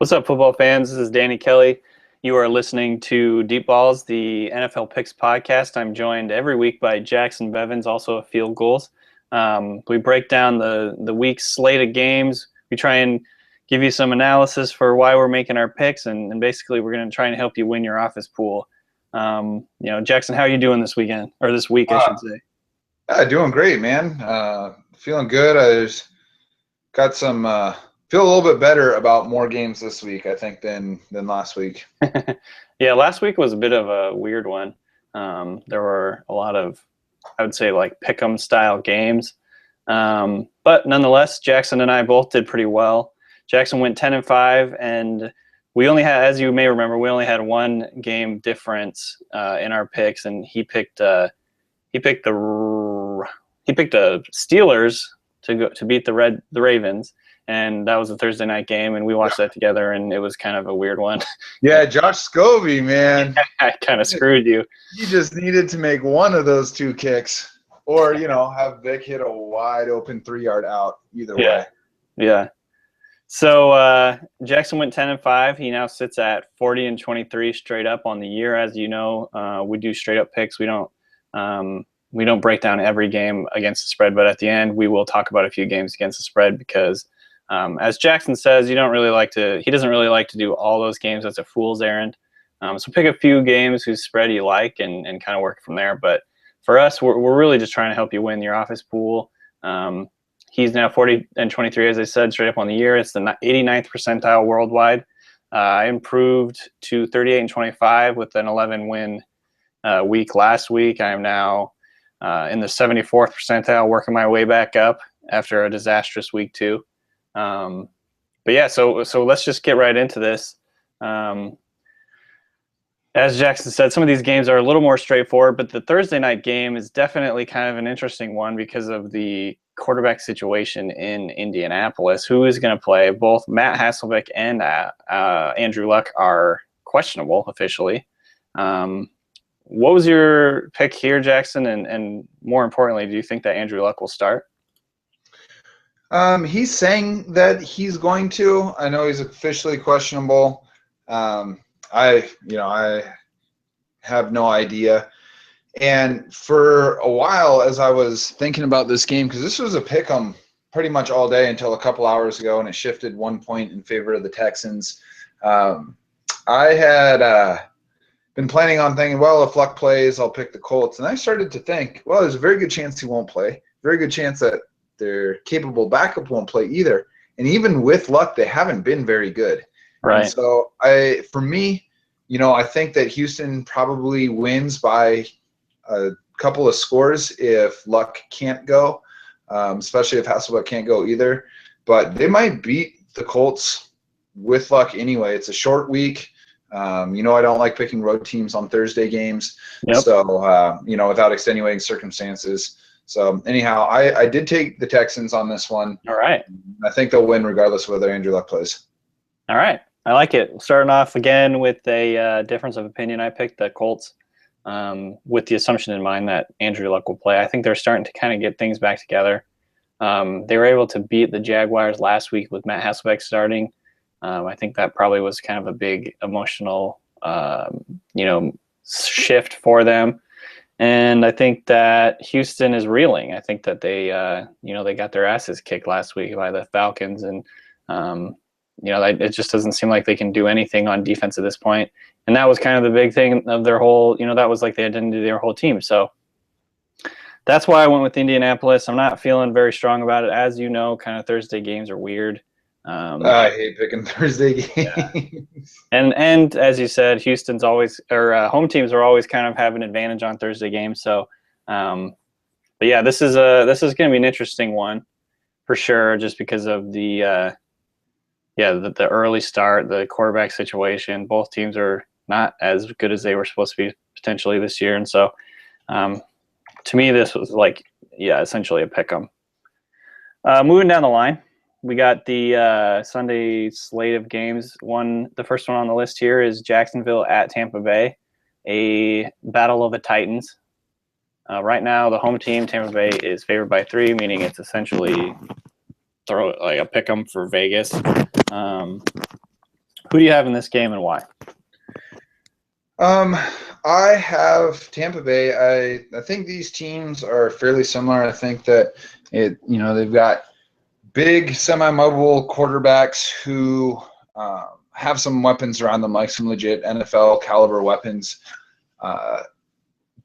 What's up, football fans? This is Danny Kelly. You are listening to Deep Balls, the NFL Picks podcast. I'm joined every week by Jackson Bevins, also of Field Goals. We break down the week's slate of games. We try and give you some analysis for why we're making our picks, and basically we're going to try and help you win your office pool. Jackson, how are you doing this weekend, or this week, I should say? Doing great, man. Feeling good. I just got some feel a little bit better about more games this week, I think, than last week. Yeah, last week was a bit of a weird one. There were a lot of, I would say, like pick'em style games. But nonetheless, Jackson and I both did pretty well. Jackson went 10-5, and we only had, as you may remember, we only had one game difference in our picks, and he picked the Steelers to beat the Ravens, and that was a Thursday night game, and we watched that together, and it was kind of a weird one. Yeah, Josh Scobie, man. I kind of screwed you. You just needed to make one of those two kicks, or have Vic hit a wide open 3-yard out. Either way. Yeah. So Jackson went 10-5. He now sits at 40-23 straight up on the year. As you know, we do straight up picks. We don't break down every game against the spread, but at the end we will talk about a few games against the spread because, as Jackson says, he doesn't really like to do all those games. That's a fool's errand. So pick a few games whose spread you like and kind of work from there. But for us, we're really just trying to help you win your office pool. He's now 40-23, as I said, straight up on the year. It's the 89th percentile worldwide. I improved to 38-25 with an 11-win week last week. I am now in the 74th percentile, working my way back up after a disastrous week 2. But yeah, so let's just get right into this. As Jackson said, some of these games are a little more straightforward, but the Thursday night game is definitely kind of an interesting one because of the quarterback situation in Indianapolis. Who is going to play? Both Matt Hasselbeck and Andrew Luck are questionable officially. What was your pick here, Jackson? And more importantly, do you think that Andrew Luck will start? He's saying that he's going to. I know he's officially questionable. I have no idea. And for a while, as I was thinking about this game, because this was a pick'em pretty much all day until a couple hours ago, and it shifted 1 point in favor of the Texans. I had been planning on thinking, well, if Luck plays, I'll pick the Colts. And I started to think, well, there's a very good chance he won't play. Very good chance that their capable backup won't play either. And even with Luck, they haven't been very good. Right. And so for me, I think that Houston probably wins by a couple of scores if Luck can't go, especially if Hasselbeck can't go either. But they might beat the Colts with Luck anyway. It's a short week. I don't like picking road teams on Thursday games. Yep. So, without extenuating circumstances. So, anyhow, I did take the Texans on this one. All right. I think they'll win regardless of whether Andrew Luck plays. All right. I like it. Starting off again with a difference of opinion. I picked the Colts with the assumption in mind that Andrew Luck will play. I think they're starting to kind of get things back together. They were able to beat the Jaguars last week with Matt Hasselbeck starting. I think that probably was kind of a big emotional, shift for them. And I think that Houston is reeling. I think that they got their asses kicked last week by the Falcons, and it just doesn't seem like they can do anything on defense at this point. And that was kind of the big thing of their whole, that was like the identity of their whole team. So that's why I went with Indianapolis. I'm not feeling very strong about it. As you know, kind of Thursday games are weird. I hate picking Thursday games. Yeah. And as you said, Houston's always, or home teams are always kind of have an advantage on Thursday games. So, but yeah, this is going to be an interesting one for sure, just because of the early start, the quarterback situation. Both teams are not as good as they were supposed to be potentially this year, and so to me, this was essentially a pick 'em. Moving down the line. We got the Sunday slate of games. The first one on the list here is Jacksonville at Tampa Bay, a battle of the Titans. Right now, the home team, Tampa Bay, is favored by 3, meaning it's essentially a pick 'em for Vegas. Who do you have in this game and why? I have Tampa Bay. I think these teams are fairly similar. I think that they've got big semi-mobile quarterbacks who have some weapons around them, like some legit NFL caliber weapons.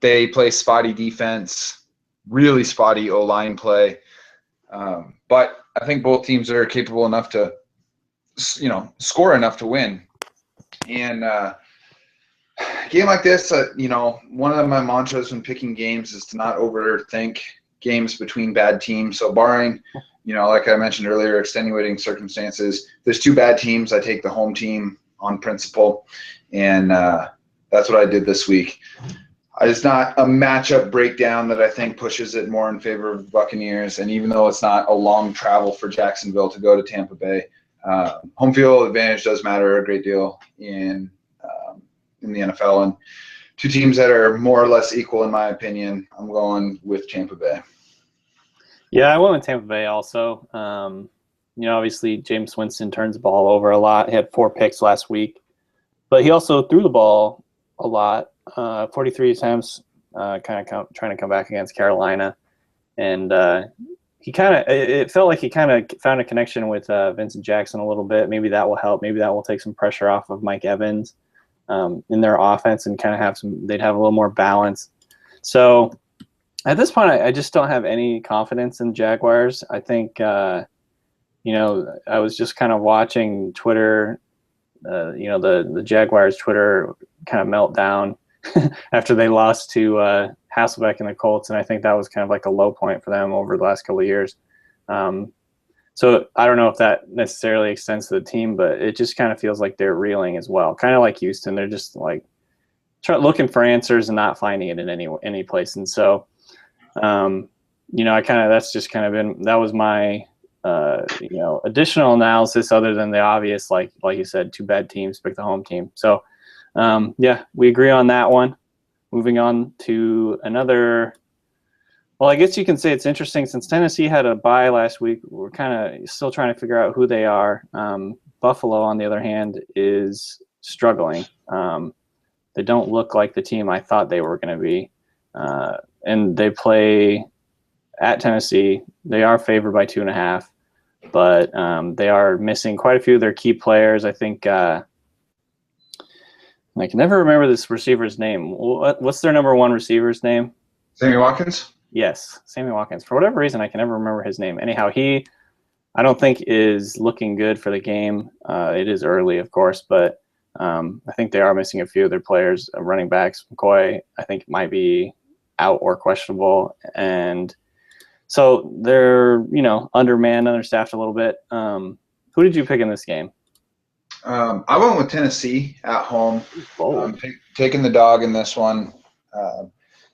They play spotty defense, really spotty O-line play. But I think both teams are capable enough to, score enough to win. And a game like this, one of my mantras when picking games is to not overthink games between bad teams. So barring, like I mentioned earlier, extenuating circumstances, there's two bad teams. I take the home team on principle, and that's what I did this week. It's not a matchup breakdown that I think pushes it more in favor of the Buccaneers. And even though it's not a long travel for Jacksonville to go to Tampa Bay, home field advantage does matter a great deal in the NFL. And two teams that are more or less equal, in my opinion, I'm going with Tampa Bay. Yeah, I went with Tampa Bay also. Obviously Jameis Winston turns the ball over a lot. He had 4 picks last week, but he also threw the ball a lot. 43 attempts, trying to come back against Carolina, and it felt like he kind of found a connection with Vincent Jackson a little bit. Maybe that will help. Maybe that will take some pressure off of Mike Evans in their offense, and kind of they'd have a little more balance. So at this point, I just don't have any confidence in Jaguars. I think I was just kind of watching Twitter, the Jaguars Twitter kind of meltdown after they lost to Hasselbeck and the Colts, and I think that was kind of like a low point for them over the last couple of years. So I don't know if that necessarily extends to the team, but it just kind of feels like they're reeling as well, kind of like Houston. They're just like looking for answers and not finding it in any place. And so, that's just kind of been, that was my additional analysis other than the obvious, like you said, 2 bad teams, pick the home team. So. We agree on that one. Moving on to another. Well, I guess you can say it's interesting since Tennessee had a bye last week. We're kind of still trying to figure out who they are. Buffalo, on the other hand, is struggling. They don't look like the team I thought they were going to be. And they play at Tennessee. They are favored by 2.5, but they are missing quite a few of their key players. I think. I can never remember this receiver's name. What's their number 1 receiver's name? Sammy Watkins? Yes, Sammy Watkins. For whatever reason, I can never remember his name. Anyhow, I don't think is looking good for the game. It is early, of course, but I think they are missing a few of their players. Running backs, McCoy, I think might be out or questionable. And so they're, undermanned, understaffed a little bit. Who did you pick in this game? I went with Tennessee at home. Taking the dog in this one.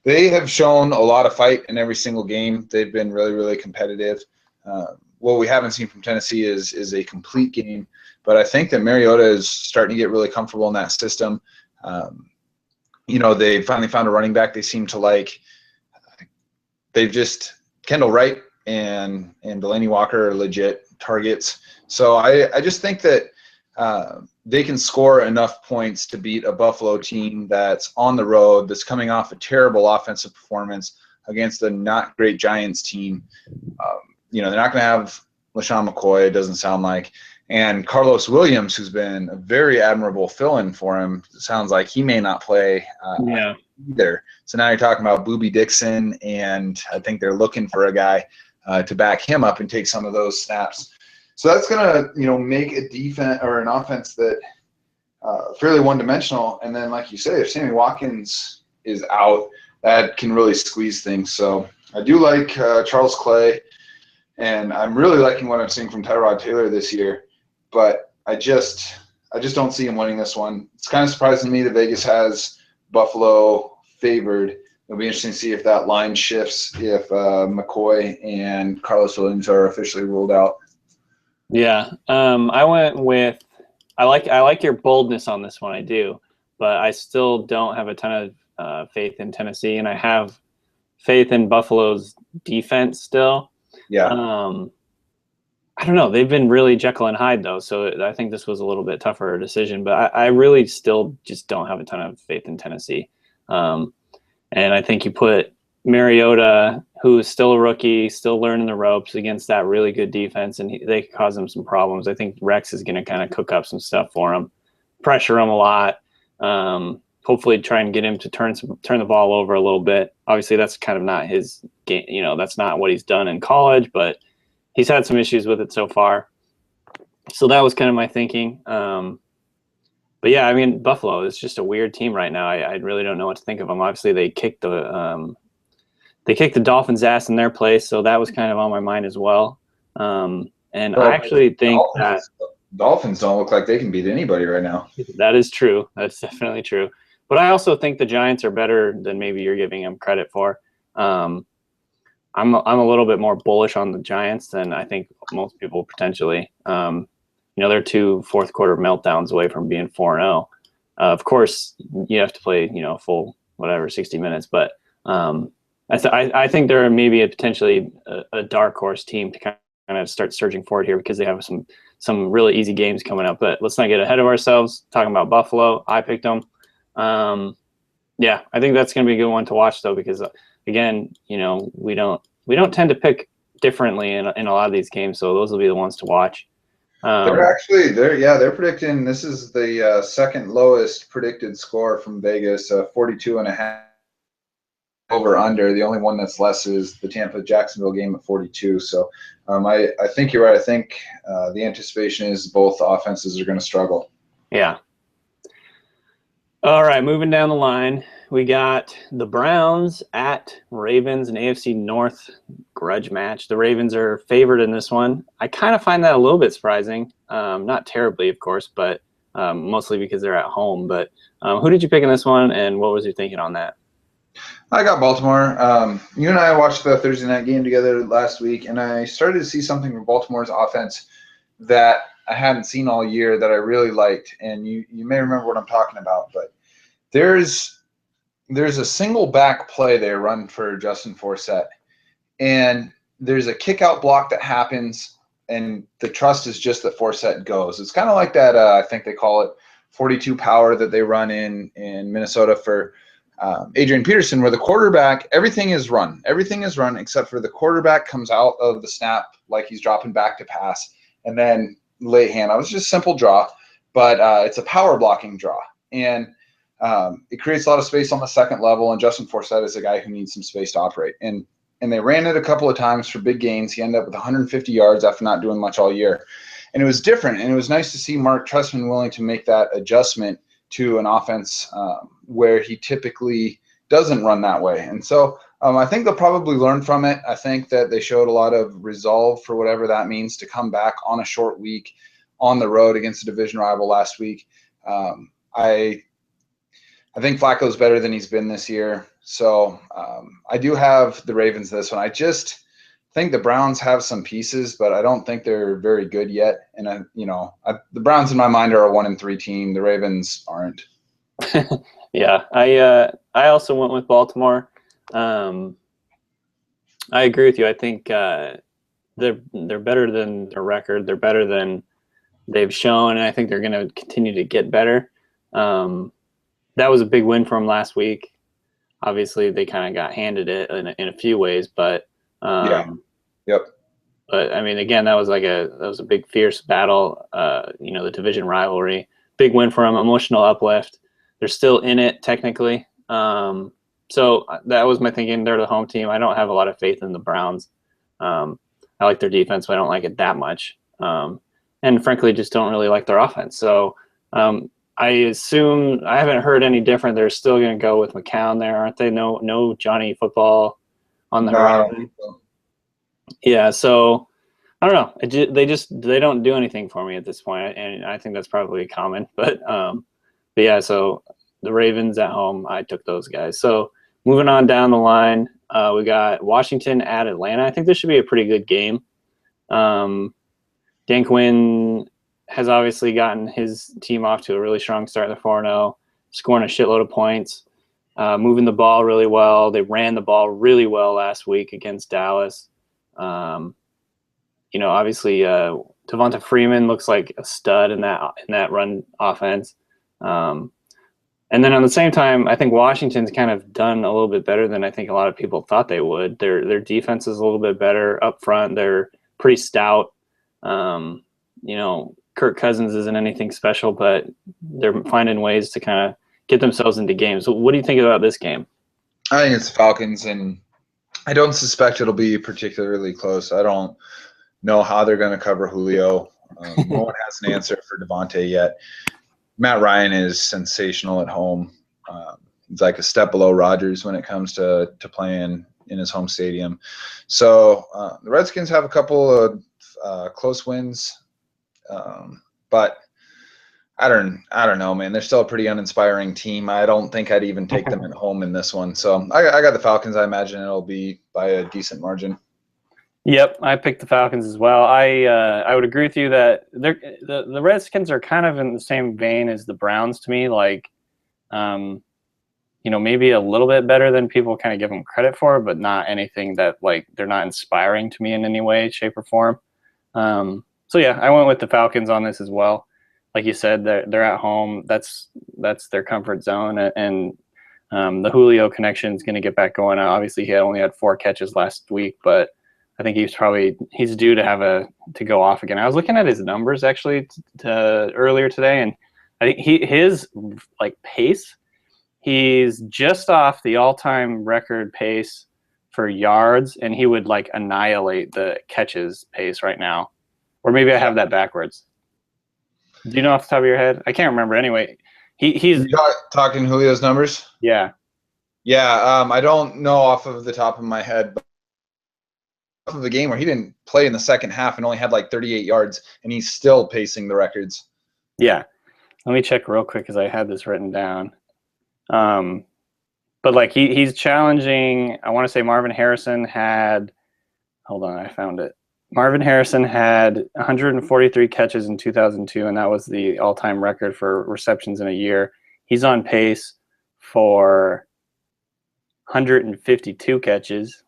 They have shown a lot of fight in every single game. They've been really, really competitive. What we haven't seen from Tennessee is a complete game, but I think that Mariota is starting to get really comfortable in that system. They finally found a running back they seem to like. They've just Kendall Wright and Delaney Walker are legit targets. So I just think that they can score enough points to beat a Buffalo team that's on the road, that's coming off a terrible offensive performance against a not great Giants team. They're not going to have LaShawn McCoy, it doesn't sound like. And Carlos Williams, who's been a very admirable fill-in for him, sounds like he may not play either. So now you're talking about Boobie Dixon, and I think they're looking for a guy to back him up and take some of those snaps. So that's going to, make a defense or an offense that fairly one-dimensional. And then, like you say, if Sammy Watkins is out, that can really squeeze things. So I do like Charles Clay, and I'm really liking what I'm seeing from Tyrod Taylor this year. But I just don't see him winning this one. It's kind of surprising to me that Vegas has Buffalo favored. It'll be interesting to see if that line shifts if McCoy and Carlos Williams are officially ruled out. Yeah, I went with I like your boldness on this one. I do, but I still don't have a ton of faith in Tennessee, and I have faith in Buffalo's defense still. Yeah. I don't know. They've been really Jekyll and Hyde though, so I think this was a little bit tougher decision. But I really still just don't have a ton of faith in Tennessee. Um, and I think you put Mariota, who is still a rookie, still learning the ropes against that really good defense, and they could cause him some problems. I think Rex is going to kind of cook up some stuff for him, pressure him a lot. Hopefully, try and get him to turn the ball over a little bit. Obviously, that's kind of not his game. That's not what he's done in college, but he's had some issues with it so far. So that was kind of my thinking. But yeah, I mean, Buffalo is just a weird team right now. I really don't know what to think of them. Obviously, they kicked the Dolphins' ass in their place, so that was kind of on my mind as well. And Well, I actually think Dolphins don't look like they can beat anybody right now. that is true. That's definitely true. But I also think the Giants are better than maybe you're giving them credit for. I'm a little bit more bullish on the Giants than I think most people potentially. They're 2 fourth quarter meltdowns away from being 4-0. Of course, you have to play full 60 minutes, but I think they're maybe potentially a dark horse team to kind of start surging forward here because they have some really easy games coming up. But let's not get ahead of ourselves. Talking about Buffalo, I picked them. Yeah, I think that's going to be a good one to watch though because again, we don't tend to pick differently in a lot of these games, so those will be the ones to watch. They're predicting this is the second lowest predicted score from Vegas, 42.5 over under. The only one that's less is the Tampa Jacksonville game at 42. So I think you're right. I think the anticipation is both offenses are going to struggle. Yeah. All right, moving down the line, we got the Browns at Ravens, an AFC North grudge match. The Ravens are favored in this one. I kind of find that a little bit surprising. Not terribly, of course, but mostly because they're at home. But who did you pick in this one, and what was your thinking on that? I got Baltimore. You and I watched the Thursday night game together last week, and I started to see something from Baltimore's offense that I hadn't seen all year that I really liked. And you may remember what I'm talking about, but there's a single back play they run for Justin Forsett, and there's a kick out block that happens, and the trust is just that Forsett goes. It's kind of like that. I think they call it 42 power that they run in Minnesota for Adrian Peterson, where the quarterback, everything is run except for the quarterback comes out of the snap like he's dropping back to pass, and then late hand. It was just simple draw, but it's a power blocking draw, and it creates a lot of space on the second level, and Justin Forsett is a guy who needs some space to operate. And they ran it a couple of times for big gains. He ended up with 150 yards after not doing much all year. And it was different, and it was nice to see Mark Trestman willing to make that adjustment to an offense where he typically doesn't run that way. And so I think they'll probably learn from it. I think that they showed a lot of resolve for whatever that means to come back on a short week on the road against a division rival last week. I think Flacco's better than he's been this year. So I do have the Ravens this one. I just think the Browns have some pieces, but I don't think they're very good yet. And, the Browns in my mind are a 1-3 team. The Ravens aren't. Yeah, I also went with Baltimore. I agree with you. I think they're better than their record. They're better than they've shown, and I think they're going to continue to get better. That was a big win for them last week. Obviously, they kind of got handed it in a few ways, but Yep. But I mean, again, that was a big fierce battle. The division rivalry, big win for them, emotional uplift. They're still in it technically. So that was my thinking. They're the home team. I don't have a lot of faith in the Browns. I like their defense, but I don't like it that much. And frankly, just don't really like their offense. So I assume I haven't heard any different. They're still going to go with McCown there, aren't they? No Johnny Football on the horizon. Yeah, so I don't know. They don't do anything for me at this point, and I think that's probably common. But yeah, so the Ravens at home, I took those guys. So moving on down the line, we got Washington at Atlanta. I think this should be a pretty good game. Dan Quinn has obviously gotten his team off to a really strong start. They're 4-0, scoring a shitload of points, moving the ball really well. They ran the ball really well last week against Dallas. obviously Devonta Freeman looks like a stud in that run offense. And then on the same time, I think Washington's kind of done a little bit better than I think a lot of people thought they would. Their defense is a little bit better up front. They're pretty stout. Kirk Cousins isn't anything special, but they're finding ways to kind of get themselves into games. So what do you think about this game? I think it's Falcons, and I don't suspect it'll be particularly close. I don't know how they're going to cover Julio. No one has an answer for Devontae yet. Matt Ryan is sensational at home. He's like a step below Rodgers when it comes to playing in his home stadium. So the Redskins have a couple of close wins, but I don't know, man. They're still a pretty uninspiring team. I don't think I'd even take them at home in this one. So I got the Falcons. I imagine it'll be by a decent margin. Yep, I picked the Falcons as well. I would agree with you that the Redskins are kind of in the same vein as the Browns to me. Like, maybe a little bit better than people kind of give them credit for, but not anything that like they're not inspiring to me in any way, shape, or form. So yeah, I went with the Falcons on this as well. Like you said, they're at home. That's their comfort zone, and the Julio connection is going to get back going. Obviously, he only had 4 catches last week, but I think he's due to go off again. I was looking at his numbers actually earlier today, and I think his like pace, he's just off the all-time record pace for yards, and he would like annihilate the catches pace right now. Or maybe I have that backwards. Do you know off the top of your head? I can't remember. Anyway, he's talking Julio's numbers. Yeah. I don't know off of the top of my head, but off of a game where he didn't play in the second half and only had like 38 yards, and he's still pacing the records. Yeah. Let me check real quick because I had this written down. But like he's challenging. I want to say Marvin Harrison had. Hold on, I found it. Marvin Harrison had 143 catches in 2002, and that was the all-time record for receptions in a year. He's on pace for 152 catches,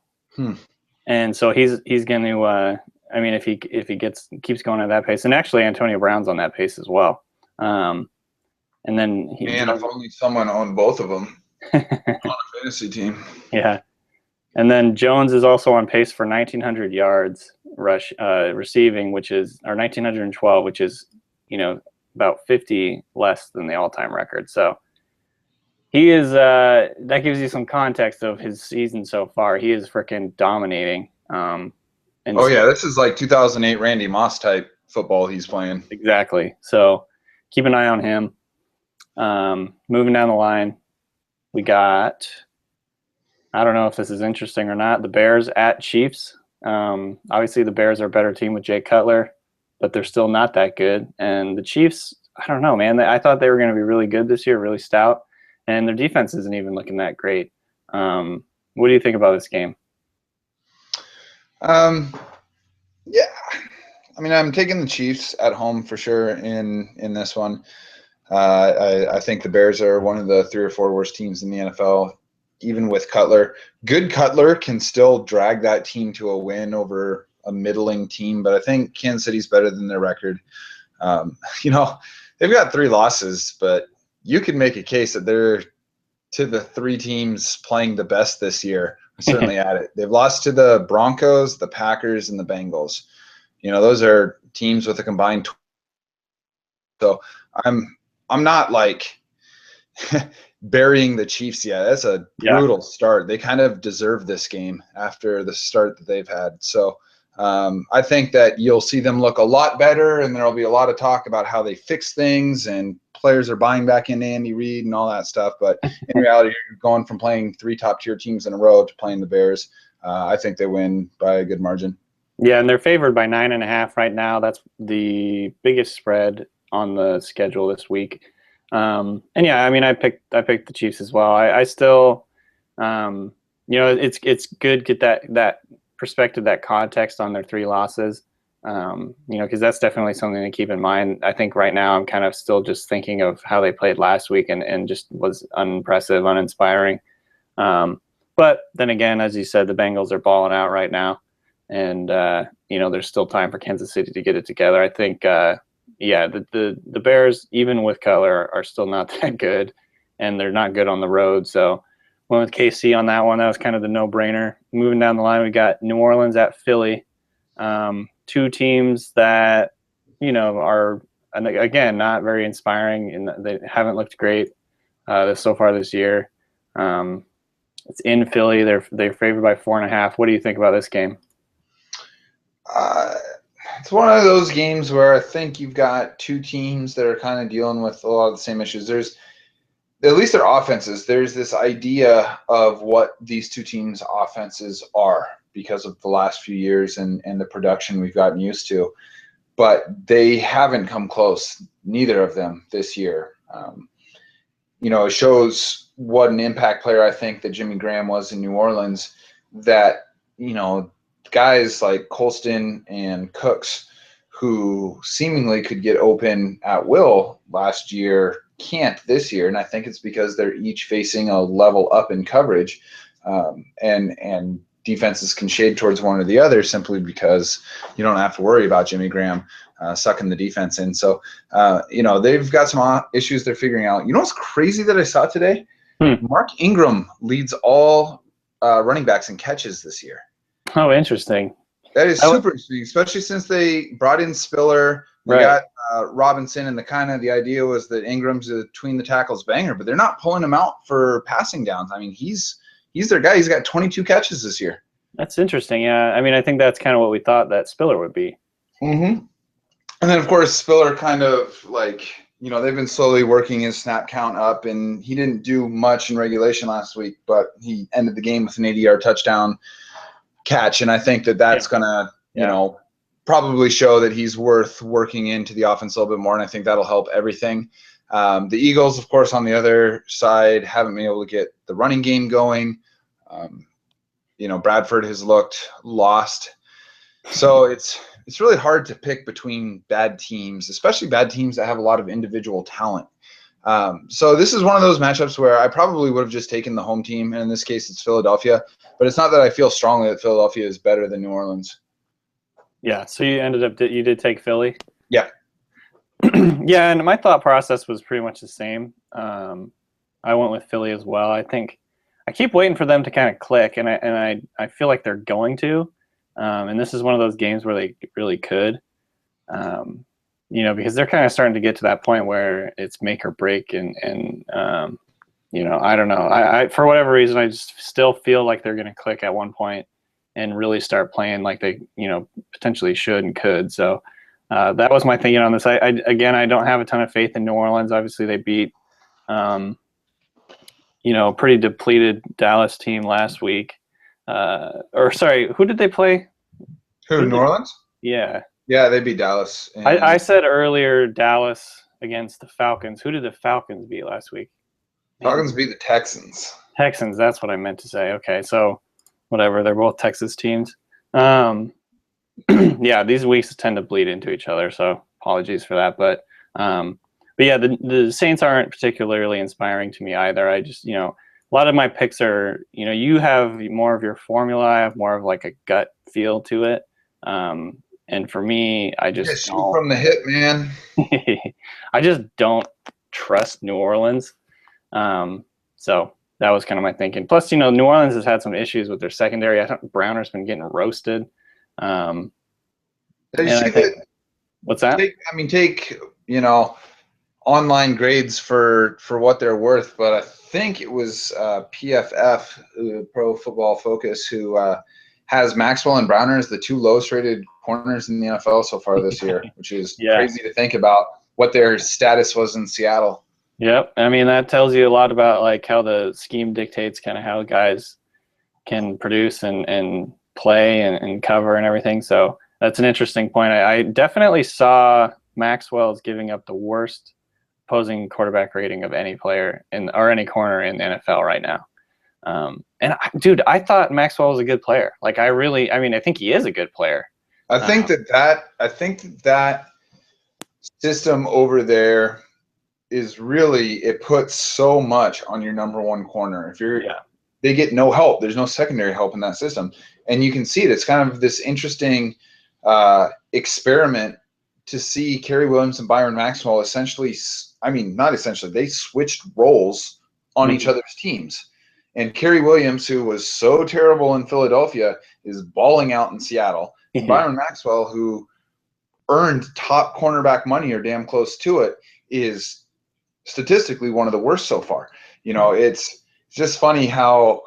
and so he's going to. If he keeps going at that pace, and actually Antonio Brown's on that pace as well. And then if only someone owned both of them on a fantasy team. Yeah. And then Jones is also on pace for 1,900 yards receiving, which is, or 1,912, which is, about 50 less than the all-time record. So he is, that gives you some context of his season so far. He is freaking dominating. This is like 2008 Randy Moss type football he's playing. Exactly. So keep an eye on him. Moving down the line, we got, I don't know if this is interesting or not, the Bears at Chiefs. Obviously, the Bears are a better team with Jay Cutler, but they're still not that good. And the Chiefs, I don't know, man. I thought they were going to be really good this year, really stout, and their defense isn't even looking that great. What do you think about this game? I'm taking the Chiefs at home for sure in this one. I think the Bears are one of the 3 or 4 worst teams in the NFL. Even with Cutler, good Cutler can still drag that team to a win over a middling team, but I think Kansas City's better than their record. They've got 3 losses, but you can make a case that they're to the 3 teams playing the best this year. I'm certainly at it. They've lost to the Broncos, the Packers, and the Bengals. Those are teams with a combined. So I'm not like burying the Chiefs yet. That's a brutal start. They kind of deserve this game after the start that they've had. So I think that you'll see them look a lot better, and there'll be a lot of talk about how they fix things and players are buying back into Andy Reid and all that stuff. But in reality, you're going from playing 3 top-tier teams in a row to playing the Bears. I think they win by a good margin. Yeah, and they're favored by 9.5 right now. That's the biggest spread on the schedule this week. I picked the Chiefs as well. I still, it's good to get that perspective, that context on their 3 losses. Because that's definitely something to keep in mind. I think right now I'm kind of still just thinking of how they played last week and just was unimpressive, uninspiring. But then again, as you said, the Bengals are balling out right now. and there's still time for Kansas City to get it together. I think, the Bears, even with Cutler, are still not that good, and they're not good on the road. So went with KC on that one. That was kind of the no-brainer. Moving down the line, we got New Orleans at Philly. Two teams that are, again, not very inspiring, and they haven't looked great so far this year. It's in Philly. They're favored by 4.5. What do you think about this game? It's one of those games where I think you've got two teams that are kind of dealing with a lot of the same issues. There's, at least their offenses, there's this idea of what these two teams' offenses are because of the last few years and the production we've gotten used to. But they haven't come close, neither of them this year. It shows what an impact player I think that Jimmy Graham was in New Orleans, that, guys like Colston and Cooks, who seemingly could get open at will last year, can't this year. And I think it's because they're each facing a level up in coverage, and defenses can shade towards one or the other simply because you don't have to worry about Jimmy Graham sucking the defense in. So, they've got some issues they're figuring out. You know what's crazy that I saw today? Mark Ingram leads all running backs in catches this year. Oh, interesting. That is super interesting, especially since they brought in Spiller. We got Robinson, and the idea was that Ingram's a between the tackles banger, but they're not pulling him out for passing downs. I mean, he's their guy. He's got 22 catches this year. That's interesting. Yeah, I mean, I think that's kind of what we thought that Spiller would be. Mm-hmm. And then, of course, Spiller they've been slowly working his snap count up, and he didn't do much in regulation last week, but he ended the game with an 80-yard touchdown catch, and I think that's going to, probably show that he's worth working into the offense a little bit more, and I think that'll help everything. The Eagles, of course, on the other side, haven't been able to get the running game going. Bradford has looked lost. So it's really hard to pick between bad teams, especially bad teams that have a lot of individual talent. So this is one of those matchups where I probably would have just taken the home team, and in this case it's Philadelphia. But it's not that I feel strongly that Philadelphia is better than New Orleans. Yeah, so you did take Philly? Yeah. Yeah, and my thought process was pretty much the same. I went with Philly as well. I think I keep waiting for them to kind of click, and I feel like they're going to. And this is one of those games where they really could. Because they're kind of starting to get to that point where it's make or break, and I don't know. I for whatever reason, I just still feel like they're going to click at one point and really start playing like they, potentially should and could. So that was my thinking on this. I don't have a ton of faith in New Orleans. Obviously, they beat, pretty depleted Dallas team last week. Who did they play? New Orleans? Yeah. Yeah, they beat Dallas. I said earlier Dallas against the Falcons. Who did the Falcons beat last week? Falcons beat the Texans. Texans, that's what I meant to say. Okay, so whatever. They're both Texas teams. Yeah, these weeks tend to bleed into each other, so apologies for that. But yeah, the Saints aren't particularly inspiring to me either. I just, a lot of my picks are, you have more of your formula. I have more of like a gut feel to it. And for me, I just shoot from the hip, man. I just don't trust New Orleans. So that was kind of my thinking. Plus, New Orleans has had some issues with their secondary. I think Browner's been getting roasted. What's that? Take online grades for what they're worth, but I think it was PFF, Pro Football Focus, who has Maxwell and Browner as the two lowest rated corners in the NFL so far this year, which is crazy to think about what their status was in Seattle. Yep. I mean, that tells you a lot about like how the scheme dictates kind of how guys can produce and play and cover and everything. So that's an interesting point. I definitely saw Maxwell as giving up the worst opposing quarterback rating of any player or any corner in the NFL right now. I thought Maxwell was a good player. Like I think he is a good player. I think that system over there is really, it puts so much on your number one corner. If you're they get no help. There's no secondary help in that system. And you can see it. It's kind of this interesting experiment to see Kerry Williams and Byron Maxwell essentially, I mean, not essentially, they switched roles on each other's teams. And Kerry Williams, who was so terrible in Philadelphia, is balling out in Seattle. And Byron Maxwell, who earned top cornerback money or damn close to it, is statistically one of the worst so far. You know, it's just funny how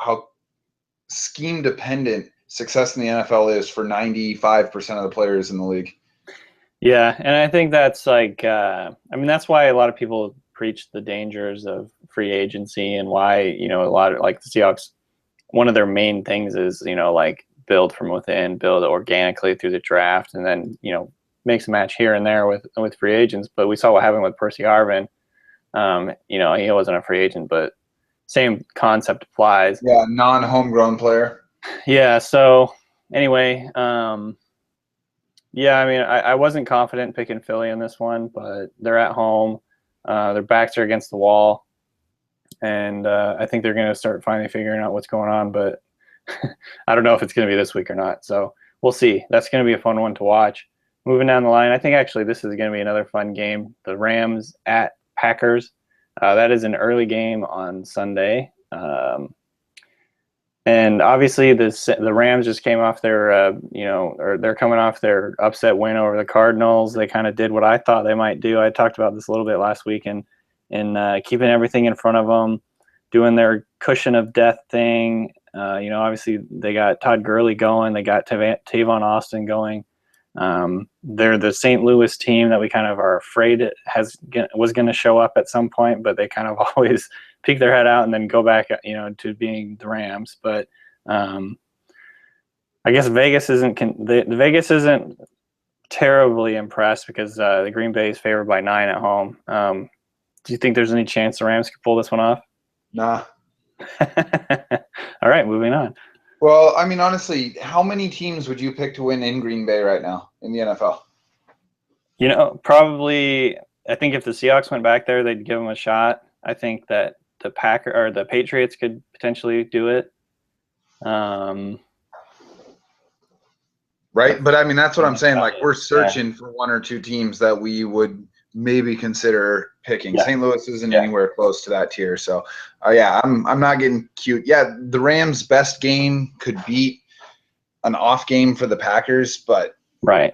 scheme dependent success in the NFL is for 95% of the players in the league. Yeah, and I think that's like, I mean, that's why a lot of people preach the dangers of free agency, and why, you know, a lot of, like, the Seahawks, one of their main things is, you know, like, build from within, build organically through the draft, and then, you know, mix a match here and there with free agents. But we saw what happened with Percy Harvin. You know, he wasn't a free agent, but same concept applies. Yeah, non-homegrown player. Yeah, so anyway, yeah, I mean, I wasn't confident picking Philly in this one, but they're at home. Their backs are against the wall, and I think they're going to start finally figuring out what's going on, but I don't know if it's going to be this week or not, so we'll see. That's going to be a fun one to watch. Moving down the line, I think actually this is going to be another fun game. The Rams at Packers. That is an early game on Sunday. And obviously the Rams just came off their, you know, or they're coming off their upset win over the Cardinals. They kind of did what I thought they might do. I talked about this a little bit last week, and keeping everything in front of them, doing their cushion of death thing. You know, obviously they got Todd Gurley going. They got Tavon Austin going. They're the St. Louis team that we kind of are afraid was going to show up at some point, but they kind of always peek their head out and then go back, you know, to being the Rams. But I guess Vegas isn't terribly impressed, because the Green Bay is favored by 9 at home. Do you think there's any chance the Rams could pull this one off? Nah. All right, moving on. Well, I mean, honestly, how many teams would you pick to win in Green Bay right now in the NFL? You know, probably, I think if the Seahawks went back there, they'd give them a shot. I think that the Patriots could potentially do it. Right, but I mean, that's what I'm saying. Like, we're searching for one or two teams that we would maybe consider picking. Yeah. St. Louis isn't anywhere close to that tier. So, yeah, I'm not getting cute. Yeah, the Rams' best game could beat an off game for the Packers, but right.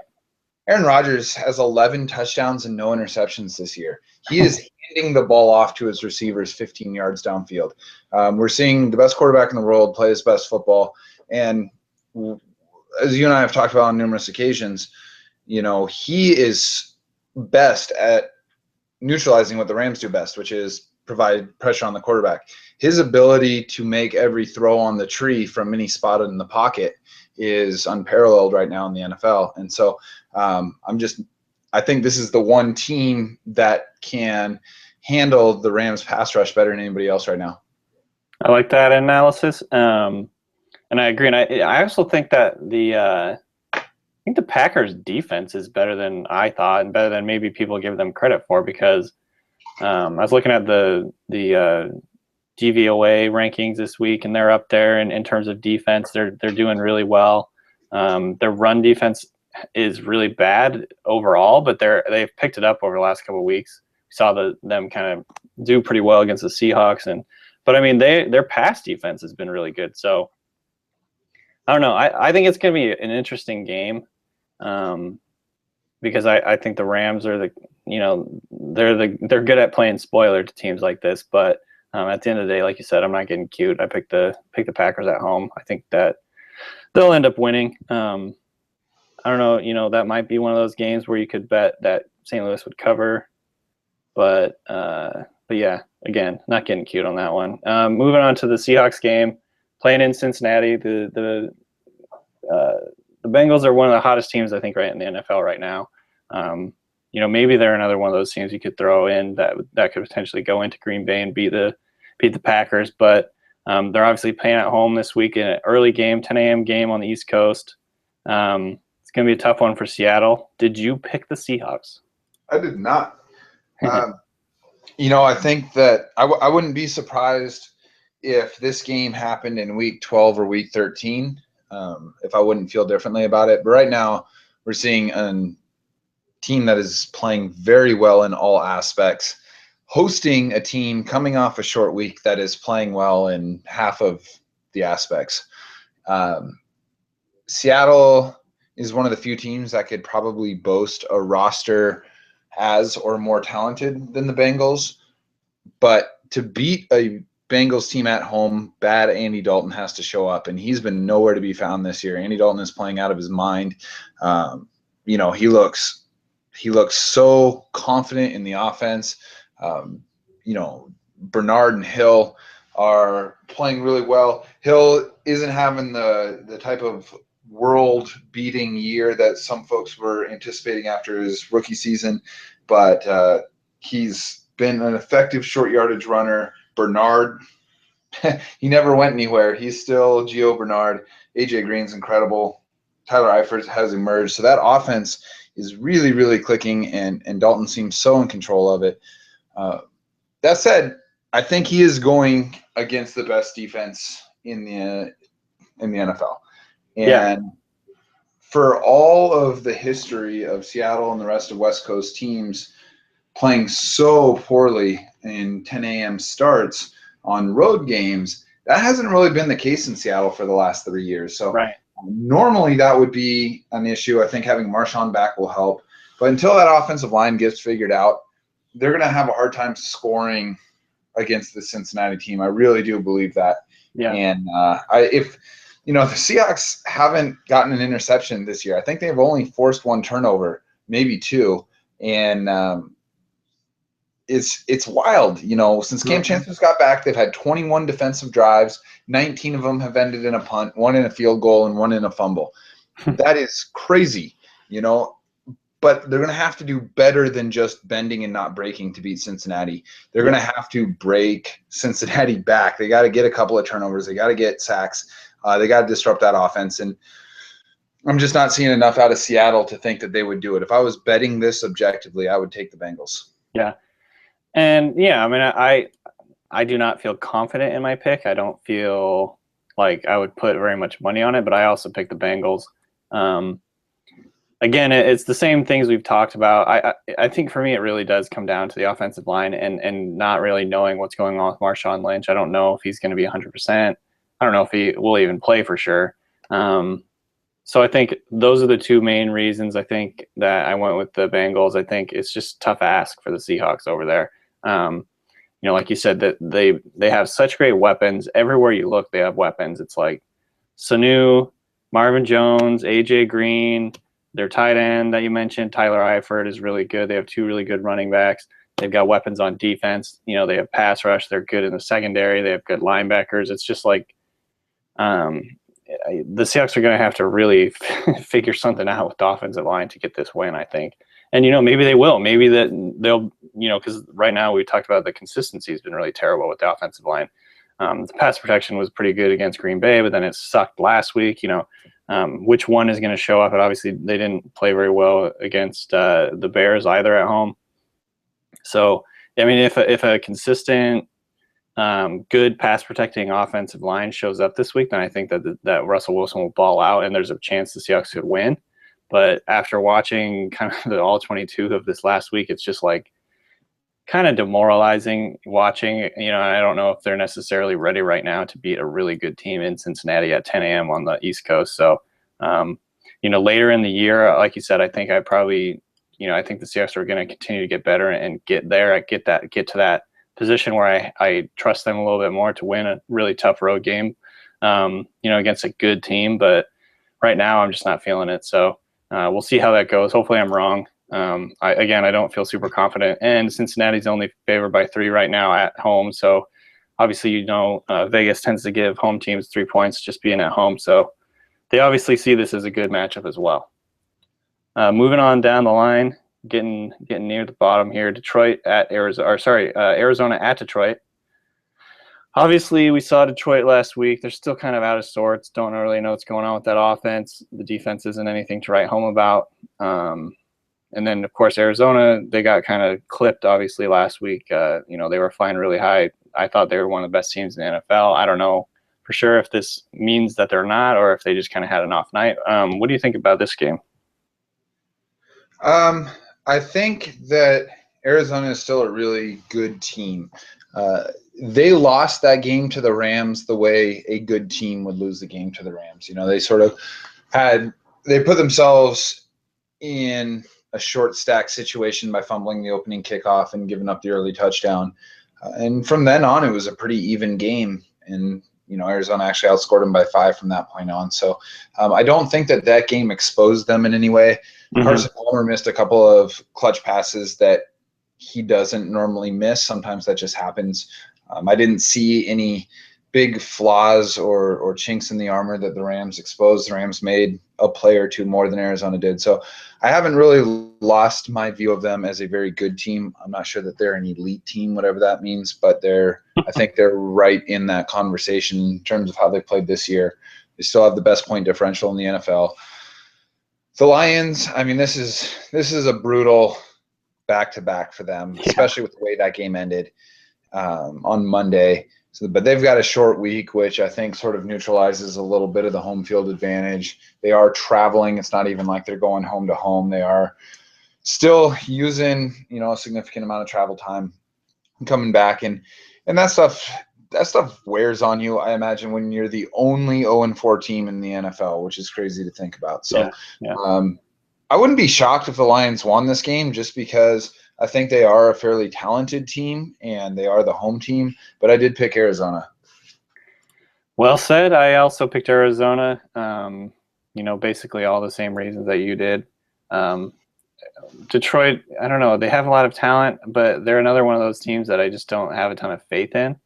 Aaron Rodgers has 11 touchdowns and no interceptions this year. He is handing the ball off to his receivers 15 yards downfield. We're seeing the best quarterback in the world play his best football. And as you and I have talked about on numerous occasions, you know, he is best at neutralizing what the Rams do best, which is provide pressure on the quarterback. His ability to make every throw on the tree from any spot in the pocket is unparalleled right now in the NFL. And so I think this is the one team that can handle the Rams pass rush better than anybody else right now. I like that analysis. And I agree. And I also think that I think the Packers defense is better than I thought, and better than maybe people give them credit for, because I was looking at the DVOA rankings this week, and they're up there in terms of defense. They're doing really well. Their run defense is really bad overall, but they've picked it up over the last couple of weeks. We saw them kind of do pretty well against the Seahawks, but I mean their pass defense has been really good. So I don't know. I think it's going to be an interesting game, because I think the Rams are they're good at playing spoiler to teams like this. But at the end of the day, like you said, I'm not getting cute. I picked the Packers at home. I think that they'll end up winning. I don't know. You know, that might be one of those games where you could bet that St. Louis would cover, but yeah, again, not getting cute on that one. Moving on to the Seahawks game, playing in Cincinnati. The Bengals are one of the hottest teams, I think, right in the NFL right now. You know, maybe they're another one of those teams you could throw in that could potentially go into Green Bay and beat the Packers. But they're obviously playing at home this week in an early game, 10 a.m. game on the East Coast. It's going to be a tough one for Seattle. Did you pick the Seahawks? I did not. You know, I think that I wouldn't be surprised if this game happened in week 12 or week 13, if I wouldn't feel differently about it. But right now, we're seeing a team that is playing very well in all aspects, hosting a team coming off a short week that is playing well in half of the aspects. Seattle is one of the few teams that could probably boast a roster as or more talented than the Bengals. But to beat a Bengals team at home, bad Andy Dalton has to show up, and he's been nowhere to be found this year. Andy Dalton is playing out of his mind. He looks so confident in the offense. Bernard and Hill are playing really well. Hill isn't having the type of world-beating year that some folks were anticipating after his rookie season, but he's been an effective short yardage runner. Bernard, he never went anywhere. He's still Gio Bernard. AJ Green's incredible. Tyler Eifert has emerged. So that offense is really, really clicking, and Dalton seems so in control of it. That said, I think he is going against the best defense in the NFL. And for all of the history of Seattle and the rest of West Coast teams playing so poorly in 10 a.m. starts on road games, that hasn't really been the case in Seattle for the last 3 years. So normally that would be an issue. I think having Marshawn back will help. But until that offensive line gets figured out, they're going to have a hard time scoring against the Cincinnati team. I really do believe that. Yeah. And if the Seahawks haven't gotten an interception this year, I think they've only forced one turnover, maybe two. And it's wild. Since Cam Chancellor's got back, they've had 21 defensive drives. 19 of them have ended in a punt, one in a field goal, and one in a fumble. That is crazy, But they're going to have to do better than just bending and not breaking to beat Cincinnati. They're going to have to break Cincinnati back. They got to get a couple of turnovers. They got to get sacks. They got to disrupt that offense. And I'm just not seeing enough out of Seattle to think that they would do it. If I was betting this objectively, I would take the Bengals. Yeah. And I do not feel confident in my pick. I don't feel like I would put very much money on it, but I also picked the Bengals. Again, it's the same things we've talked about. I think for me, it really does come down to the offensive line and not really knowing what's going on with Marshawn Lynch. I don't know if he's going to be 100%. I don't know if he will even play for sure. So I think those are the two main reasons I think that I went with the Bengals. I think it's just tough ask for the Seahawks over there. Like you said, that they have such great weapons. Everywhere you look, they have weapons. It's like Sanu, Marvin Jones, AJ Green, their tight end that you mentioned, Tyler Eifert, is really good. They have two really good running backs. They've got weapons on defense. They have pass rush. They're good in the secondary. They have good linebackers. It's just like the Seahawks are going to have to really figure something out with the offensive line to get this win, I think. And, maybe they will. Maybe that they'll, because right now we talked about the consistency has been really terrible with the offensive line. The pass protection was pretty good against Green Bay, but then it sucked last week. Which one is going to show up? And obviously they didn't play very well against the Bears either at home. So, if a consistent, good pass protecting offensive line shows up this week, then I think that Russell Wilson will ball out and there's a chance the Seahawks could win. But after watching kind of the all 22 of this last week, it's just like kind of demoralizing watching. I don't know if they're necessarily ready right now to beat a really good team in Cincinnati at 10 a.m. on the East Coast. So, later in the year, like you said, I think I think the Seahawks are going to continue to get better and get to that position where I trust them a little bit more to win a really tough road game, against a good team. But right now I'm just not feeling it. So we'll see how that goes. Hopefully I'm wrong. I don't feel super confident, and Cincinnati's only favored by 3 right now at home. So obviously, Vegas tends to give home teams 3 points just being at home. So they obviously see this as a good matchup as well. Moving on down the line, getting near the bottom here. Arizona at Detroit. Obviously, we saw Detroit last week. They're still kind of out of sorts. Don't really know what's going on with that offense. The defense isn't anything to write home about. And then of course Arizona, they got kind of clipped obviously last week. You know, they were flying really high. I thought they were one of the best teams in the NFL. I don't know for sure if this means that they're not, or if they just kind of had an off night. What do you think about this game? I think that Arizona is still a really good team. They lost that game to the Rams the way a good team would lose the game to the Rams. You know, they sort of they put themselves in a short stack situation by fumbling the opening kickoff and giving up the early touchdown. And from then on, it was a pretty even game. And, you know, Arizona actually outscored them by 5 from that point on. So I don't think that game exposed them in any way. Mm-hmm. Carson Palmer missed a couple of clutch passes that he doesn't normally miss. Sometimes that just happens. I didn't see any big flaws or chinks in the armor that the Rams exposed. The Rams made a play or two more than Arizona did. So I haven't really lost my view of them as a very good team. I'm not sure that they're an elite team, whatever that means, but I think they're right in that conversation in terms of how they played this year. They still have the best point differential in the NFL. The Lions, I mean, this is a brutal back-to-back for them, especially with the way that game ended on Monday. So, but they've got a short week, which I think sort of neutralizes a little bit of the home field advantage. They are traveling. It's not even like they're going home to home. They are still using, you know, a significant amount of travel time coming back, and that stuff wears on you, I imagine, when you're the only 0-4 team in the NFL, which is crazy to think about. So I wouldn't be shocked if the Lions won this game, just because I think they are a fairly talented team and they are the home team, but I did pick Arizona. Well said. I also picked Arizona. You know, basically all the same reasons that you did. Detroit, I don't know. They have a lot of talent, but they're another one of those teams that I just don't have a ton of faith in.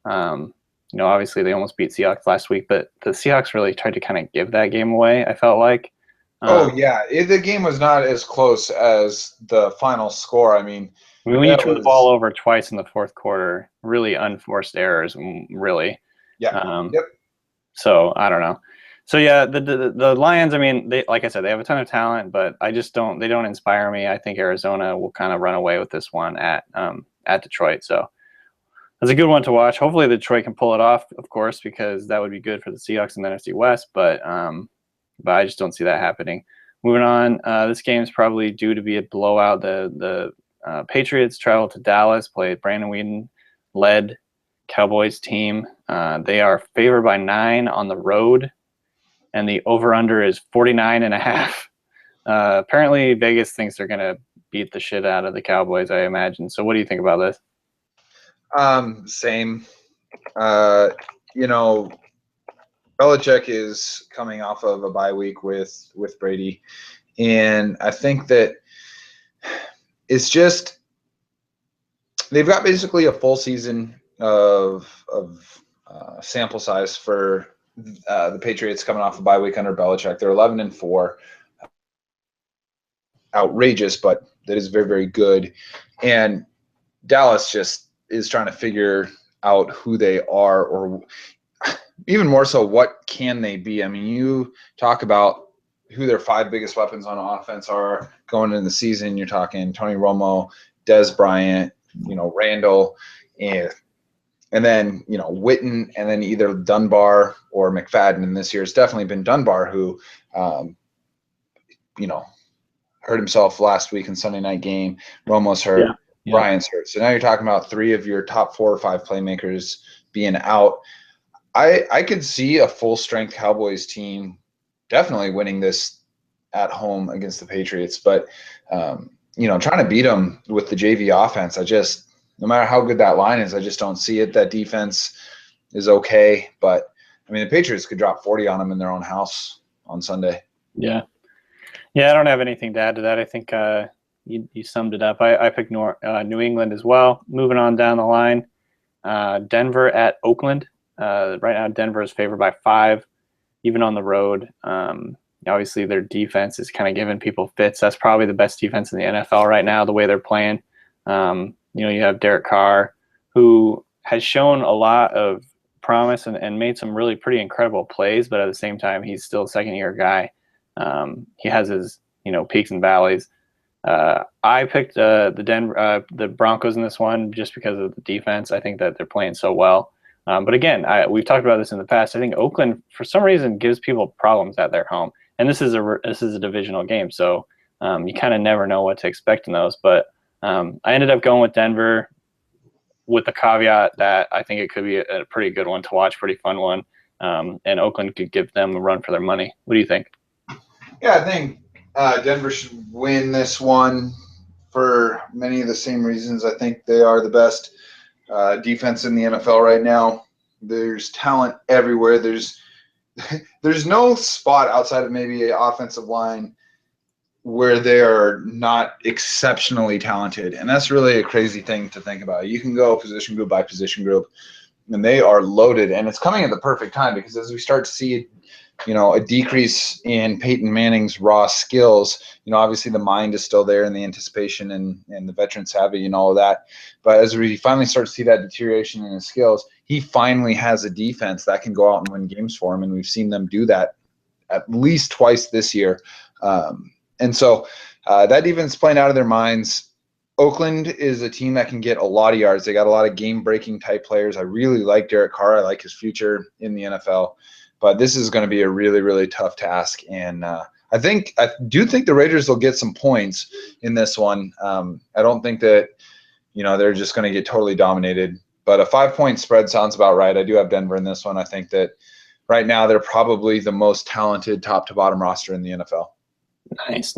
You know, obviously they almost beat Seahawks last week, but the Seahawks really tried to kind of give that game away, I felt like. The game was not as close as the final score. I mean, when you turn the ball over twice in the fourth quarter, really unforced errors, really. Yeah. So I don't know. So yeah, the Lions, I mean, they, like I said, they have a ton of talent, but they don't inspire me. I think Arizona will kind of run away with this one at Detroit. So that's a good one to watch. Hopefully Detroit can pull it off, of course, because that would be good for the Seahawks and the NFC West, but I just don't see that happening. Moving on, this game is probably due to be a blowout. The Patriots travel to Dallas, play Brandon Weeden-led Cowboys team. They are favored by 9 on the road, and the over-under is 49.5. Apparently, Vegas thinks they're going to beat the shit out of the Cowboys, I imagine. So what do you think about this? Same. You know, Belichick is coming off of a bye week with Brady, and I think that it's just they've got basically a full season of sample size for the Patriots coming off a bye week under Belichick. They're 11-4. Outrageous, but that is very, very good. And Dallas just is trying to figure out who they are, or even more so, what can they be? I mean, you talk about who their 5 biggest weapons on offense are going into the season. You're talking Tony Romo, Dez Bryant, you know, Randall, and then, you know, Witten, and then either Dunbar or McFadden. And this year it's definitely been Dunbar who, you know, hurt himself last week in Sunday night game. Romo's hurt. Yeah. Bryant's hurt. So now you're talking about 3 of your top 4 or 5 playmakers being out. I could see a full strength Cowboys team definitely winning this at home against the Patriots, but you know, trying to beat them with the JV offense, no matter how good that line is, I just don't see it. That defense is okay, but I mean, the Patriots could drop 40 on them in their own house on Sunday. Yeah, I don't have anything to add to that. I think you summed it up. I picked New England as well. Moving on down the line, Denver at Oakland. Right now, Denver is favored by 5, even on the road. Obviously, their defense is kind of giving people fits. That's probably the best defense in the NFL right now, the way they're playing. You know, you have Derek Carr, who has shown a lot of promise and made some really pretty incredible plays, but at the same time, he's still a second-year guy. He has his, you know, peaks and valleys. I picked the Broncos in this one just because of the defense. I think that they're playing so well. But again, we've talked about this in the past. I think Oakland, for some reason, gives people problems at their home, and this is a divisional game, so you kind of never know what to expect in those. But I ended up going with Denver, with the caveat that I think it could be a pretty good one to watch, pretty fun one, and Oakland could give them a run for their money. What do you think? Yeah, I think Denver should win this one for many of the same reasons. I think they are the best defense in the NFL right now. There's talent everywhere. There's no spot outside of maybe an offensive line where they are not exceptionally talented, and that's really a crazy thing to think about. You can go position group by position group, and they are loaded, and it's coming at the perfect time because as we start to see a decrease in Peyton Manning's raw skills. Obviously the mind is still there and the anticipation and the veteran savvy and all of that. But as we finally start to see that deterioration in his skills, he finally has a defense that can go out and win games for him. And we've seen them do that at least twice this year. And so that defense is playing out of their minds. Oakland is a team that can get a lot of yards. They got a lot of game-breaking type players. I really like Derek Carr. I like his future in the NFL. But this is going to be a really, really tough task. And I do think the Raiders will get some points in this one. I don't think that, they're just going to get totally dominated. But a 5-point spread sounds about right. I do have Denver in this one. I think that right now they're probably the most talented top to bottom roster in the NFL. Nice.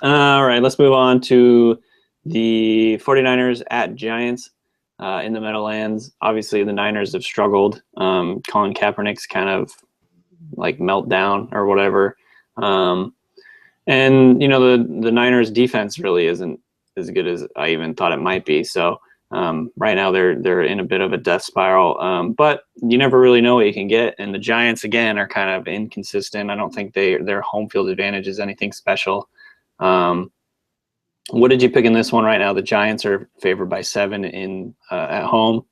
All right, let's move on to the 49ers at Giants. In the Meadowlands. Obviously, the Niners have struggled. Colin Kaepernick's kind of like meltdown or whatever. And the Niners defense really isn't as good as I even thought it might be. So right now they're in a bit of a death spiral. But you never really know what you can get. And the Giants again are kind of inconsistent. I don't think their home field advantage is anything special. What did you pick in this one right now? The Giants are favored by 7 at home,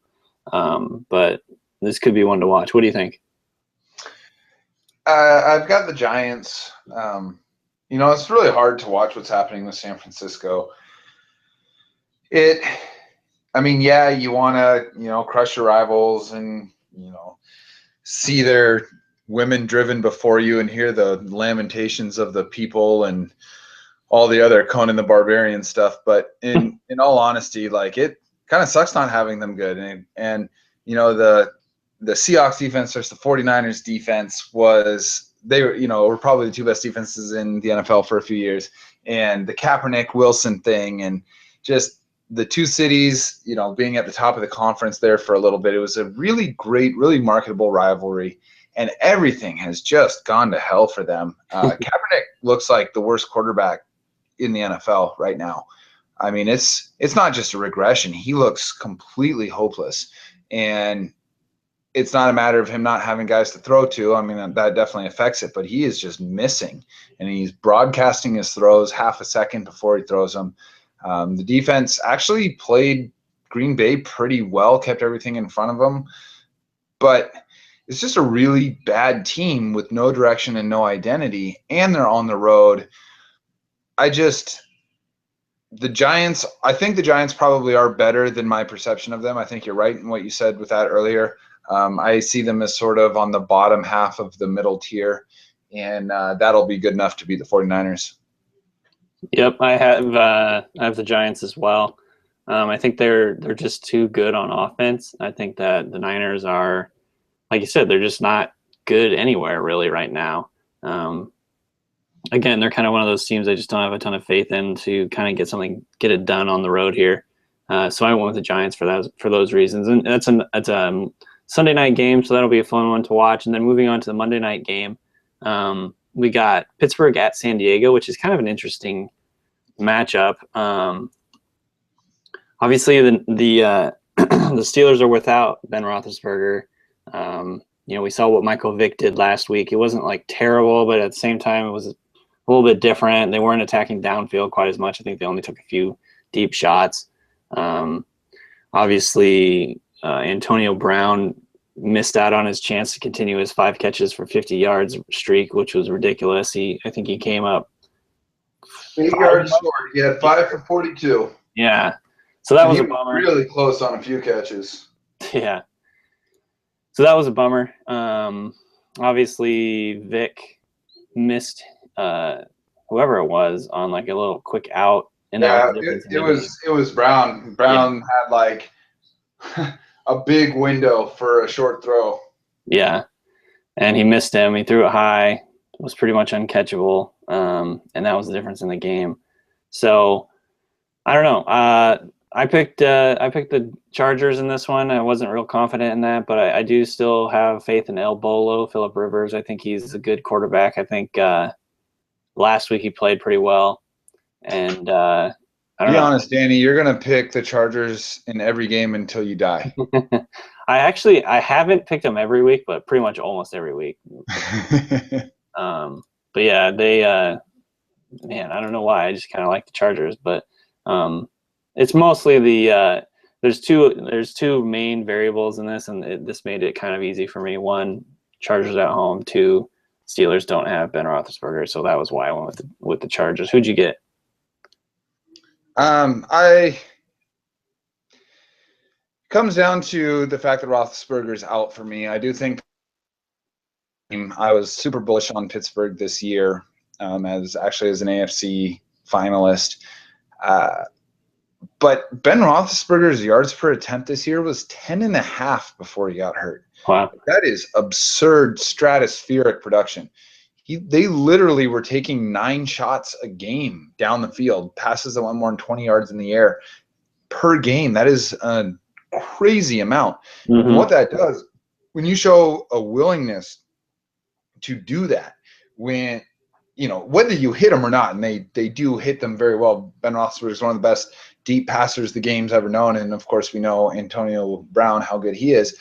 but this could be one to watch. What do you think? I've got the Giants. It's really hard to watch what's happening with San Francisco. You want to, crush your rivals and, see their women driven before you and hear the lamentations of the people and all the other Conan the Barbarian stuff. But in all honesty, it kind of sucks not having them good. And the Seahawks defense versus the 49ers defense were probably the two best defenses in the NFL for a few years. And the Kaepernick Wilson thing and just the two cities, being at the top of the conference there for a little bit, it was a really great, really marketable rivalry. And everything has just gone to hell for them. Kaepernick looks like the worst quarterback in the NFL right now. I mean, it's not just a regression. He looks completely hopeless. And it's not a matter of him not having guys to throw to. I mean, that definitely affects it, but he is just missing. And he's broadcasting his throws half a second before he throws them. The defense actually played Green Bay pretty well, kept everything in front of them. But it's just a really bad team with no direction and no identity, and they're on the road. I think the Giants probably are better than my perception of them. I think you're right in what you said with that earlier. I see them as sort of on the bottom half of the middle tier, and that'll be good enough to beat the 49ers. Yep, I have the Giants as well. I think they're just too good on offense. I think that the Niners are, like you said, they're just not good anywhere really right now. Again, they're kind of one of those teams I just don't have a ton of faith in to kind of get it done on the road here. So I went with the Giants for those reasons. And that's a Sunday night game, so that'll be a fun one to watch. And then moving on to the Monday night game, we got Pittsburgh at San Diego, which is kind of an interesting matchup. Obviously, the Steelers are without Ben Roethlisberger. We saw what Michael Vick did last week. It wasn't terrible, but at the same time, it was a little bit different. They weren't attacking downfield quite as much. I think they only took a few deep shots. Obviously, Antonio Brown missed out on his chance to continue his 5 catches for 50 yards streak, which was ridiculous. I think he came up 8 5 yards yards? short. He had 5 for 42. Yeah. So that And was he a was bummer. really close on a few catches. Yeah. So that was a bummer. Obviously, Vic missed whoever it was on like a little quick out, and that was Yeah, the difference in it the game. was Brown. Brown had like a big window for a short throw. Yeah, and he missed him. He threw it high. It was pretty much uncatchable, and that was the difference in the game. So I don't know. I picked the Chargers in this one. I wasn't real confident in that, but I do still have faith in El Bolo, Phillip Rivers. I think he's a good quarterback. I think last week he played pretty well, and I don't Be know. honest, Danny, you're gonna pick the Chargers in every game until you die. I haven't picked them every week, but pretty much almost every week. But yeah, they man, I don't know why. I just kind of like the Chargers, but it's mostly the there's two main variables in this, and this made it kind of easy for me. One, Chargers at home. Two, Steelers don't have Ben Roethlisberger, so that was why I went with the Chargers. Who'd you get? I comes down to the fact that Roethlisberger's out for me. I do think I was super bullish on Pittsburgh this year, as an AFC finalist. But Ben Roethlisberger's yards per attempt this year was 10.5 before he got hurt. Wow. That is absurd, stratospheric production. They literally were taking 9 shots a game down the field, passes that went more than 20 yards in the air per game. That is a crazy amount. Mm-hmm. And what that does, when you show a willingness to do that, when whether you hit them or not, and they do hit them very well. Ben Roethlisberger is one of the best deep passers the game's ever known, and of course we know Antonio Brown, how good he is.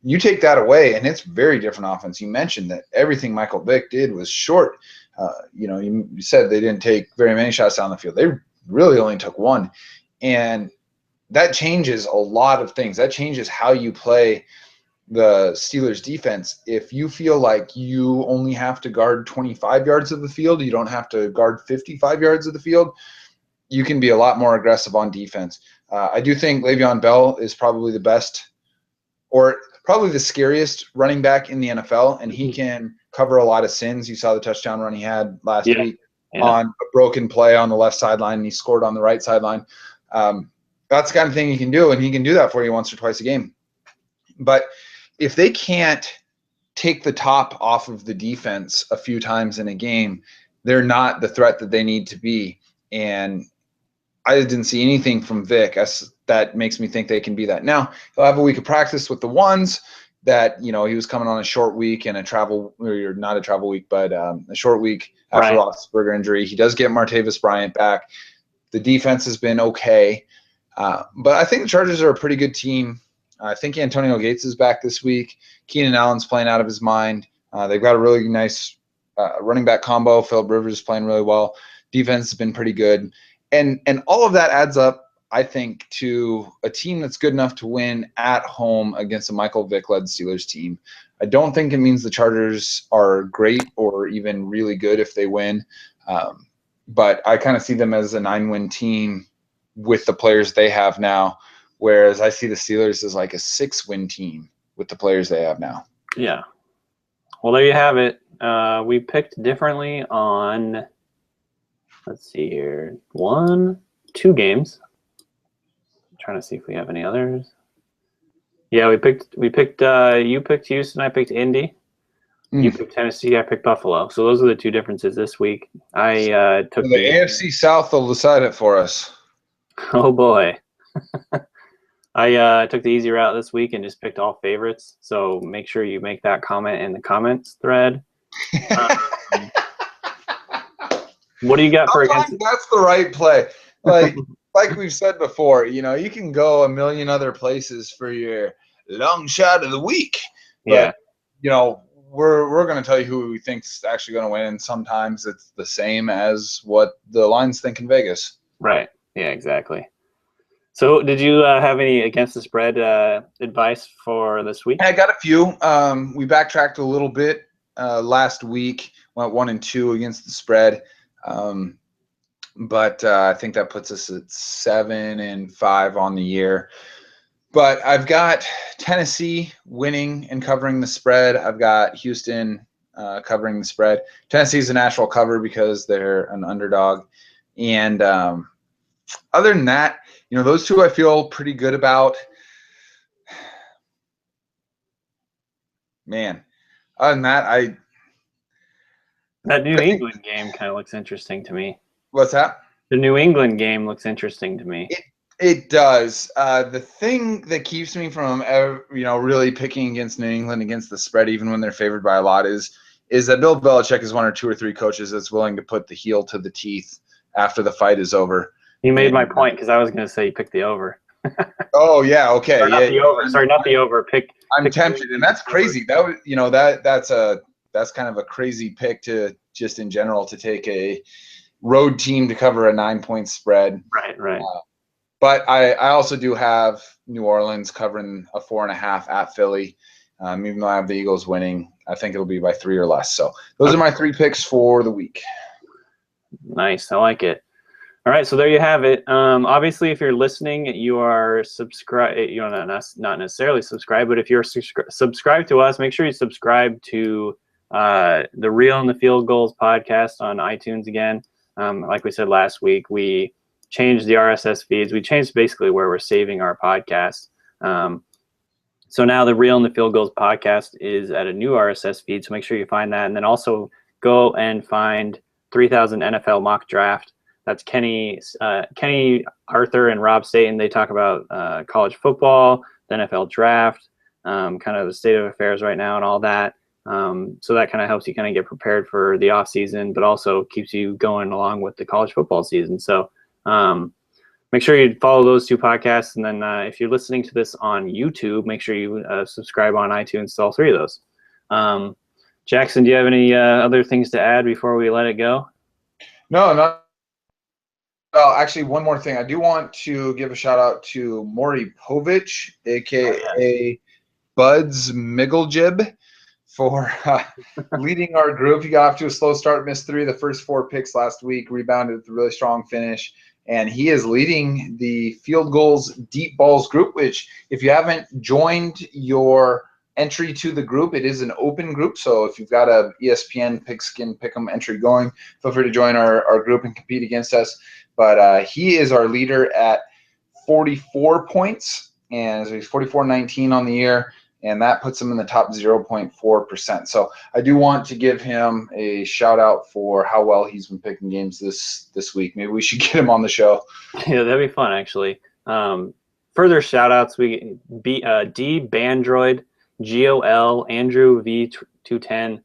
You take that away, and it's very different offense. You mentioned that everything Michael Vick did was short. You said they didn't take very many shots down the field. They really only took 1, and that changes a lot of things. That changes how you play the Steelers defense. If you feel like you only have to guard 25 yards of the field, you don't have to guard 55 yards of the field, you can be a lot more aggressive on defense. I do think Le'Veon Bell is probably the best, or probably the scariest running back in the NFL, and he can cover a lot of sins. You saw the touchdown run he had last week on a broken play on the left sideline, and he scored on the right sideline. That's the kind of thing he can do, and he can do that for you once or twice a game. But if they can't take the top off of the defense a few times in a game, they're not the threat that they need to be. And I didn't see anything from Vic that makes me think they can be that. Now, he'll have a week of practice with the ones that, he was coming on a short week and not a travel week, but a short week after Roethlisberger injury. He does get Martavis Bryant back. The defense has been okay. But I think the Chargers are a pretty good team. I think Antonio Gates is back this week. Keenan Allen's playing out of his mind. They've got a really nice running back combo. Phillip Rivers is playing really well. Defense has been pretty good. And all of that adds up, I think, to a team that's good enough to win at home against a Michael Vick-led Steelers team. I don't think it means the Chargers are great or even really good if they win. But I kind of see them as a 9-win team with the players they have now, whereas I see the Steelers as like a 6-win team with the players they have now. Yeah. Well, there you have it. We picked differently on, let's see here, 2 games. I'm trying to see if we have any others. Yeah, you picked Houston, I picked Indy. You picked Tennessee, I picked Buffalo. So those are the 2 differences this week. I took the AFC South will decide it for us. Oh boy. I took the easy route this week and just picked all favorites. So make sure you make that comment in the comments thread. What do you got for against? That's the right play. Like we've said before, you can go a million other places for your long shot of the week. But, we're going to tell you who we think's actually going to win. And sometimes it's the same as what the lines think in Vegas. Right. Yeah, exactly. So did you have any against the spread advice for this week? I got a few. We backtracked a little bit last week, went 1-2 against the spread. but I think that puts us at 7-5 on the year. But I've got Tennessee winning and covering the spread. I've got Houston covering the spread. Tennessee's a natural cover because they're an underdog. And other than that, those two I feel pretty good about. Man, other than that, that New England game kind of looks interesting to me. What's that? The New England game looks interesting to me. It does. The thing that keeps me from really picking against New England against the spread, even when they're favored by a lot, is that Bill Belichick is one or two or three coaches that's willing to put the heel to the teeth after the fight is over. You made my point because I was going to say you picked the over. Oh yeah, okay, not the over. Sorry, not the over. I'm tempted, and that's crazy. That that's kind of a crazy pick to just in general to take a road team to cover a 9-point spread. Right. But I also do have New Orleans covering a 4.5 at Philly. Even though I have the Eagles winning, I think it'll be by 3 or less. So those are my 3 picks for the week. Nice. I like it. All right, so there you have it. Obviously, if you're listening, you are subscribed. You're not necessarily subscribed, but if you're subscribed to us, make sure you subscribe to the Real and the Field Goals podcast on iTunes again. Like we said last week, we changed the RSS feeds. We changed basically where we're saving our podcast. So now the Real and the Field Goals podcast is at a new RSS feed, so make sure you find that. And then also go and find 3000 NFL Mock Draft. That's Kenny Arthur and Rob Staten. They talk about college football, the NFL draft, kind of the state of affairs right now and all that. So that kind of helps you kind of get prepared for the off season, but also keeps you going along with the college football season. So make sure you follow those 2 podcasts. And then if you're listening to this on YouTube, make sure you subscribe on iTunes to all 3 of those. Jackson, do you have any other things to add before we let it go? No, not. Well, actually, one more thing. I do want to give a shout out to Maury Povich, a.k.a. Buds Migglejib, for leading our group. He got off to a slow start, missed 3 of the first 4 picks last week, rebounded with a really strong finish, and he is leading the Field Goals Deep Balls group, which if you haven't joined your entry to the group, it is an open group. So if you've got a ESPN Pigskin Pick'em entry going, feel free to join our group and compete against us. But he is our leader at 44 points, and so he's 44-19 on the year, and that puts him in the top 0.4%. So I do want to give him a shout out for how well he's been picking games this week. Maybe we should get him on the show. Yeah, that'd be fun actually. Further shout outs, D Bandroid, GOL, Andrew V210,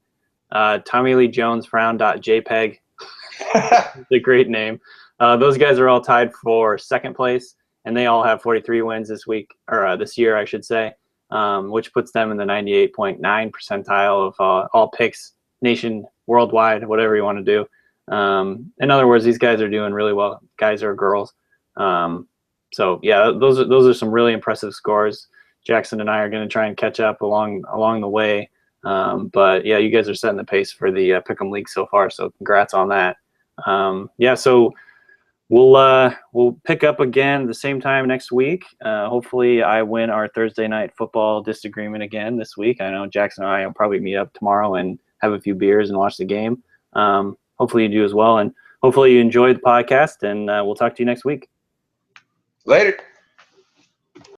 Tommy Lee Jones, Frown.jpg. It's a great name. Those guys are all tied for 2nd place, and they all have 43 wins this week, or this year, I should say, which puts them in the 98.9 percentile of all picks, nation, worldwide, whatever you want to do. In other words, these guys are doing really well, guys or girls. So yeah, those are some really impressive scores. Jackson and I are going to try and catch up along the way. But yeah, you guys are setting the pace for the Pick'em League so far, so congrats on that. Yeah, so we'll pick up again the same time next week. Hopefully I win our Thursday night football disagreement again this week. I know Jackson and I will probably meet up tomorrow and have a few beers and watch the game. Hopefully you do as well, and hopefully you enjoyed the podcast, and we'll talk to you next week. Later.